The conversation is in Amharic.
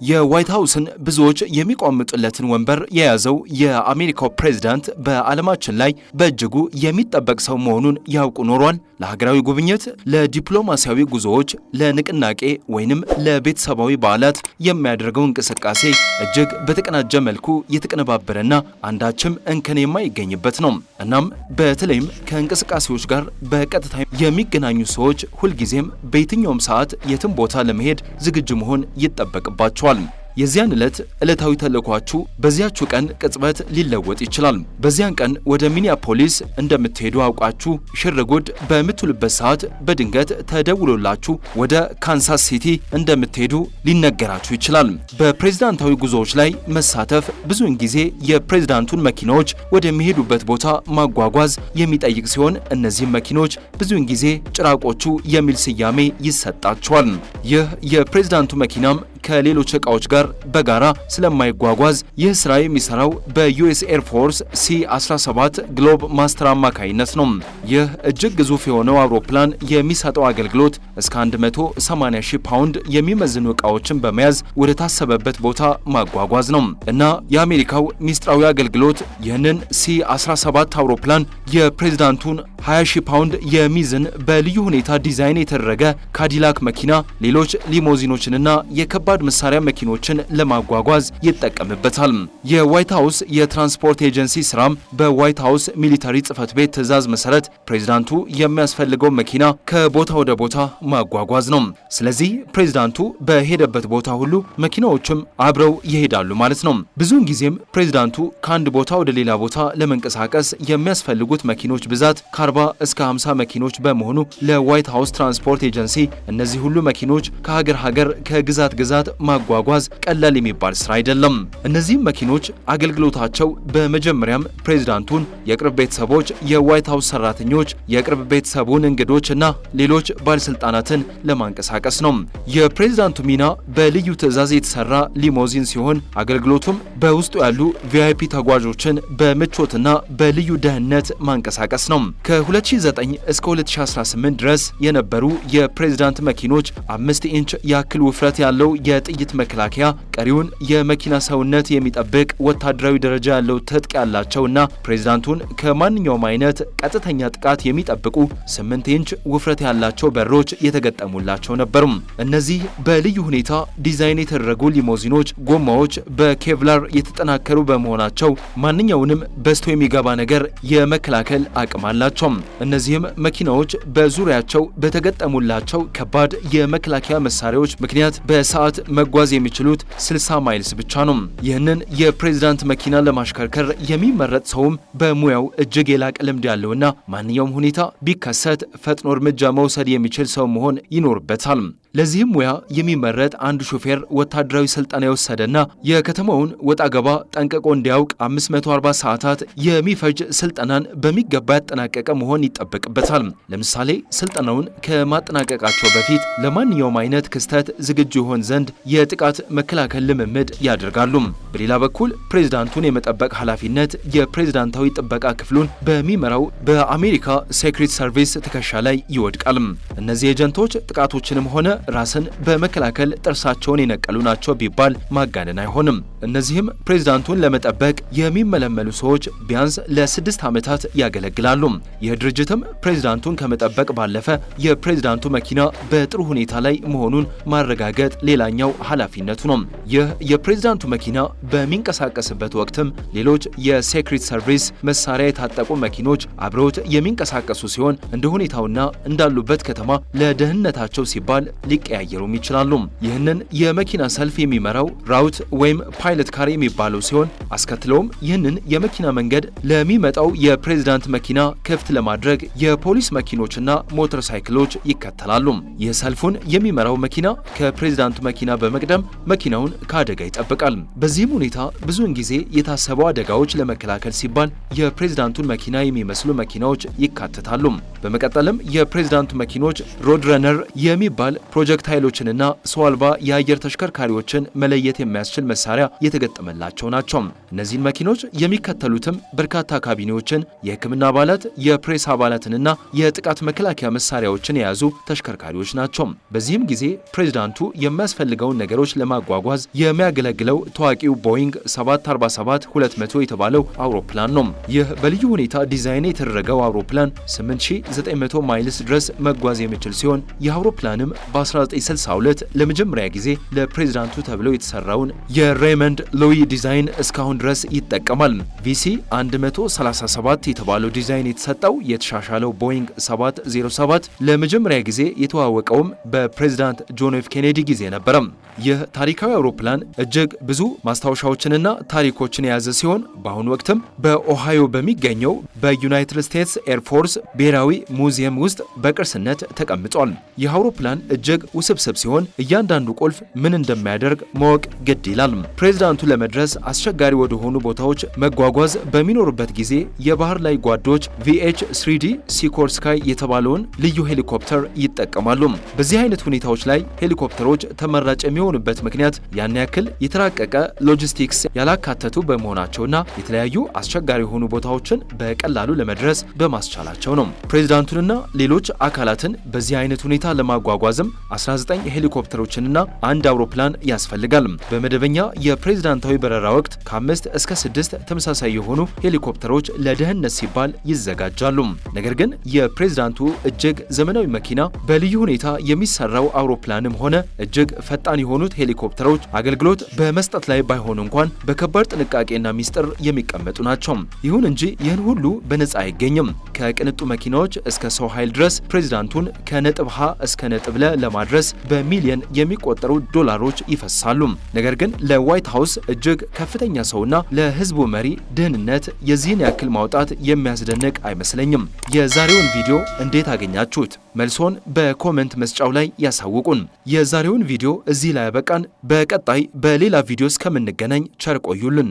የዋይት ሃውስን ብዙዎች የሚቋምጡለትን ወንበር የያዘው የአሜሪካው ፕሬዝዳንት በዓለማችን ላይ በእጅጉ የሚጠበቅ ሰው መሆኑን ያውቁ ኖሯል። ለሀገራዊ ጉብኝት፣ ለዲፕሎማሲያዊ ጉዞዎች፣ ለንቅናቄ ወይንም ለቤተሰባዊ በዓላት የሚያደርገው እንቅስቃሴ እጅግ በተቀናጀ መልኩ የተቀነባበረና አንዳችም እንከን የማይገኝበት ነው። እናም በተለይም ከእንቅስቃሴዎች ጋር በቀጥታ የሚገናኙ ሰዎች ሁልጊዜም በየትኛውም ሰዓት የትም ቦታ ለመሄድ ዝግጁ መሆን ይጠበቅባቸዋል። የዚያን ዕለታዊ ተልዕኳችሁ በዚያችሁ ቀን ቅጽበት ሊለወጥ ይችላል። በዚያን ቀን ወደ ሚኒያፖሊስ እንደምትሄዱ አውቃችሁ ሽርጉድ በምትሉበት ሰዓት በድንገት ተደውሎላችሁ ወደ ካንሳስ ሲቲ እንደምትሄዱ ሊነገራችሁ ይችላል። በፕሬዝዳንታዊ ጉዞዎች ላይ መሳተፍ ብዙውን ጊዜ የፕሬዝዳንቱን መኪናዎች ወደሚሄዱበት ቦታ ማጓጓዝ የሚጠይቅ ሲሆን እነዚህም መኪኖች ብዙውን ጊዜ ጭራቆቹ የሚል ስያሜ ይሰጣቸዋል። ይህ የፕሬዝዳንቱ መኪናም ከሌሎች ዕቃዎች ጋር በጋራ ስለማይጓጓዝ ይህ ስራ የሚሰራው በዩኤስ ኤር ፎርስ C-17 ግሎብ ማስተር አማካይነት ነው። ይህ እጅግ ግዙፍ የሆነው አውሮፕላን የሚሰጠው አገልግሎት እስከ 180,000 ፓውንድ የሚመዝኑ ዕቃዎችን በመያዝ ወደ ታሰበበት ቦታ ማጓጓዝ ነው እና የአሜሪካው ሚስጥራዊ አገልግሎት ይህንን C-17 አውሮፕላን የፕሬዝዳንቱን 20,000 ፓውንድ የሚዝን በልዩ ሁኔታ ዲዛይን የተደረገ ካዲላክ መኪና፣ ሌሎች ሊሞዚኖችንና የከባድ መሳሪያ መኪኖችን ለማጓጓዝ ይጠቀምበታል። የዋይት ሃውስ የትራንስፖርት ኤጀንሲ ስራም በዋይት ሃውስ ሚሊታሪ ጽሕፈት ቤት ትዕዛዝ መሰረት ፕሬዝዳንቱ የሚያስፈልገው መኪና ከቦታ ወደ ቦታ ማጓጓዝ ነው። ስለዚህ ፕሬዝዳንቱ በሄደበት ቦታ ሁሉ መኪናዎችም አብረው ይሄዳሉ ማለት ነው። ብዙውን ጊዜም ፕሬዝዳንቱ ከአንድ ቦታ ወደ ሌላ ቦታ ለመንቀሳቀስ የሚያስፈልጉት መኪኖች ብዛት ከ40 እስከ 50 መኪኖች በመሆኑ ለዋይት ሃውስ ትራንስፖርት ኤጀንሲ እነዚህ ሁሉ መኪኖች ከሀገር ከግዛት ግዛት ማጓጓዝ ቀላል የሚባል ስራ አይደለም። እነዚህም መኪኖች አገልግሎታቸው በመጀመሪያም ፕሬዝዳንቱን፣ የቅርብ ቤተሰቦች፣ የዋይት ሃውስ ሰራተኞች፣ የቅርብ ቤተሰቡን እንግዶች እና ሌሎች ባለስልጣናትን ለማንቀሳቀስ ነው። የፕሬዝዳንቱ ሚና በልዩ ትዕዛዝ የተሰራ ሊሞዚን ሲሆን አገልግሎቱም በውስጡ ያሉ ቪአይፒ ተጓዦችን በምቾትና በልዩ ደህንነት ማንቀሳቀስ ነው። ከ2009 እስከ 2018 ድረስ የነበሩ የፕሬዝዳንት መኪኖች 5 ኢንች ያክል ውፍረት ያለው የጥይት መከላከያ፣ ቀሪውን የመኪና ሰውነት የሚጠብቅ ወታደራዊ ደረጃ ያለው ትጥቅ ያላቸውና ፕሬዝዳንቱን ከማንኛውም አይነት ቀጥተኛ ጥቃት የሚጠብቁ 8 ኢንች ውፍረት ያላቸው በሮች የተገጠሙላቸው ነበሩ። እነዚህ በልዩ ሁኔታ ዲዛይን የተደረጉ ሊሞዚኖች ጎማዎች በኬቭላር የተጠናከሩ በመሆናቸው ማንኛውንም በስቶ የሚገባ ነገር የመከላከል አቅም አላቸው። እነዚህም መኪናዎች በዙሪያቸው በተገጠሙላቸው ከባድ የመከላከያ መሳሪያዎች ምክንያት በሰዓት መጓዝ የሚችሉት 60 ማይልስ ብቻ ነው። ይህንን የፕሬዝዳንት መኪና ለማሽከርከር የሚመረጥ ሰውም በሙያው እጅግ የላቀ ልምድ ያለውና ማንኛውም ሁኔታ ቢከሰት ፈጥኖ እርምጃ መውሰድ የሚችል ሰው መሆን ይኖርበታል። ለዚህም ሙያ የሚመረጥ አንድ ሾፌር ወታደራዊ ስልጠና የወሰደና የከተማውን ወጣ ገባ ጠንቅቆ እንዲያውቅ 540 ሰዓታት የሚፈጅ ስልጠናን በሚገባ ያጠናቀቀ መሆን ይጠበቅበታል። ለምሳሌ ስልጠናውን ከማጠናቀቃቸው በፊት ለማንኛውም አይነት ክስተት ዝግጁ ይሆን ዘንድ የጥቃት መከላከል ልምምድ ያደርጋሉ። በሌላ በኩል ፕሬዝዳንቱን የመጠበቅ ኃላፊነት የፕሬዝዳንታዊ ጥበቃ ክፍሉን በሚመራው በአሜሪካ ሴክሬት ሰርቪስ ትከሻ ላይ ይወድቃል። እነዚህ ኤጀንቶች ጥቃቶችንም ሆነ ራስን በመከላከል ጥርሳቸውን የነቀሉ ናቸው ቢባል ማጋነን አይሆንም። እነዚህም ፕሬዝዳንቱን ለመጠበቅ የሚመለመሉ ሰዎች ቢያንስ ለ6 ዓመታት ያገለግላሉ። ይህ ድርጅትም ፕሬዝዳንቱን ከመጠበቅ ባለፈ የፕሬዝዳንቱ መኪና በጥሩ ሁኔታ ላይ መሆኑን ማረጋገጥ ሌላኛው ኃላፊነቱ ነው። ይህ የፕሬዝዳንቱ መኪና በሚንቀሳቀስበት ወቅትም ሌሎች የሴክሬት ሰርቪስ መሳሪያ የታጠቁ መኪኖች አብረውት የሚንቀሳቀሱ ሲሆን እንደ ሁኔታውና እንዳሉበት ከተማ ለደህንነታቸው ሲባል ሊቀያየሩም ይችላሉ። ይህንን የመኪና ሰልፍ የሚመራው ራውት ወይም ፓይለት ካር የሚባለው ሲሆን አስከትለውም ይህንን የመኪና መንገድ ለሚመጣው የፕሬዝዳንት መኪና ክፍት ለማድረግ የፖሊስ መኪኖችና ሞተር ሳይክሎች ይከተላሉ። ይህ ሰልፉን የሚመራው መኪና ከፕሬዝዳንቱ መኪና በመቅደም መኪናውን ከአደጋ ይጠብቃል። በዚህም ሁኔታ ብዙውን ጊዜ የታሰበው አደጋዎች ለመከላከል ሲባል የፕሬዝዳንቱን መኪና የሚመስሉ መኪናዎች ይካተታሉ። በመቀጠልም የፕሬዝዳንቱ መኪኖች ሮድ ረነር የሚባል ፕሮጀክታይሎችንና ሰው አልባ የአየር ተሽከርካሪዎችን መለየት የሚያስችል መሳሪያ የተገጠመላቸው ናቸው። እነዚህን መኪኖች የሚከተሉትም በርካታ ካቢኔዎችን፣ የሕክምና አባላት፣ የፕሬስ አባላትንና የጥቃት መከላከያ መሳሪያዎችን የያዙ ተሽከርካሪዎች ናቸው። በዚህም ጊዜ ፕሬዝዳንቱ የሚያስፈልገውን ነገሮች ለማጓጓዝ የሚያገለግለው ታዋቂው ቦይንግ 747-200 የተባለው አውሮፕላን ነው። ይህ በልዩ ሁኔታ ዲዛይን የተደረገው አውሮፕላን 8900 ማይልስ ድረስ መጓዝ የሚችል ሲሆን ይህ አውሮፕላንም በ1962 ለመጀመሪያ ጊዜ ለፕሬዝዳንቱ ተብለው የተሰራውን የሬይመንድ ሉዊ ዲዛይን እስካሁን ድረስ ይጠቀማል። ቪሲ 137 የተባለው ዲዛይን የተሰጠው የተሻሻለው ቦይንግ 707 ለመጀመሪያ ጊዜ የተዋወቀውም በፕሬዝዳንት ጆን ኤፍ ኬኔዲ ጊዜ ነበረ። ይህ ታሪካዊ አውሮፕላን እጅግ ብዙ ማስታወሻዎችንና ታሪኮችን የያዘ ሲሆን በአሁኑ ወቅትም በኦሃዮ በሚገኘው በዩናይትድ ስቴትስ ኤርፎርስ ብሔራዊ ሙዚየም ውስጥ በቅርስነት ተቀምጧል። ይህ አውሮፕላን እጅግ ውስብስብ ሲሆን እያንዳንዱ ቁልፍ ምን እንደሚያደርግ ማወቅ ግድ ይላል። ፕሬዝዳንቱ ለመድረስ አስቸጋሪ ወደሆኑ ቦታዎች መጓጓዝ በሚኖሩበት ጊዜ የባህር ላይ ጓዶች VH-3D ሲኮርስካይ የተባለውን ልዩ ሄሊኮፕተር ይጠቀማሉ። በዚህ አይነት ሁኔታዎች ላይ ሄሊኮፕተሮች ተመራጭ የሚሆኑበት ምክንያት ያን ያክል የተራቀቀ ሎጂስቲክስ ያላካተቱ በመሆናቸውና የተለያዩ አስቸጋሪ የሆኑ ቦታዎችን በቀላሉ ለመድረስ በማስቻላቸው ነው። ፕሬዝዳንቱንና ሌሎች አካላትን በዚህ አይነት ሁኔታ ለማጓጓዝም 19 ሄሊኮፕተሮችንና አንድ አውሮፕላን ያስፈልጋል። በመደበኛ የፕሬዝዳንታዊ በረራ ወቅት ከ5 እስከ 6 ተመሳሳይ የሆኑ ሄሊኮፕተሮች ለደህንነት ሲባል ይዘጋጃሉ። ነገር ግን የፕሬዝዳንቱ እጅግ ዘመናዊ መኪና በልዩ ሁኔታ የሚሰራው አውሮፕላንም ሆነ እጅግ ፈጣን የሆኑት ሄሊኮፕተሮች አገልግሎት በመስጠት ላይ ባይሆኑ እንኳን በከባድ ጥንቃቄና ሚስጥር የሚቀመጡ ናቸው። ይሁን እንጂ ይህን ሁሉ በነፃ አይገኝም። ከቅንጡ መኪናዎች እስከ ሰው ኃይል ድረስ ፕሬዝዳንቱን ከነጥብ ሀ እስከ ነጥብ ለ ለማድረስ በሚሊዮን የሚቆጠሩ ዶላሮች ይፈሳሉ። ነገር ግን ለዋይት ሃውስ እጅግ ከፍተኛ ሰውና ለህዝቡ መሪ ደህንነት የዚህን ያክል ማውጣት የሚያስደንቅ አይመስለኝም። የዛሬውን ቪዲዮ እንዴት አገኛችሁት? መልሶን በኮሜንት መስጫው ላይ ያሳውቁን። የዛሬውን ቪዲዮ እዚህ ላይ ያበቃን። በቀጣይ በሌላ ቪዲዮ እስከምንገናኝ ቸር ቆዩልን።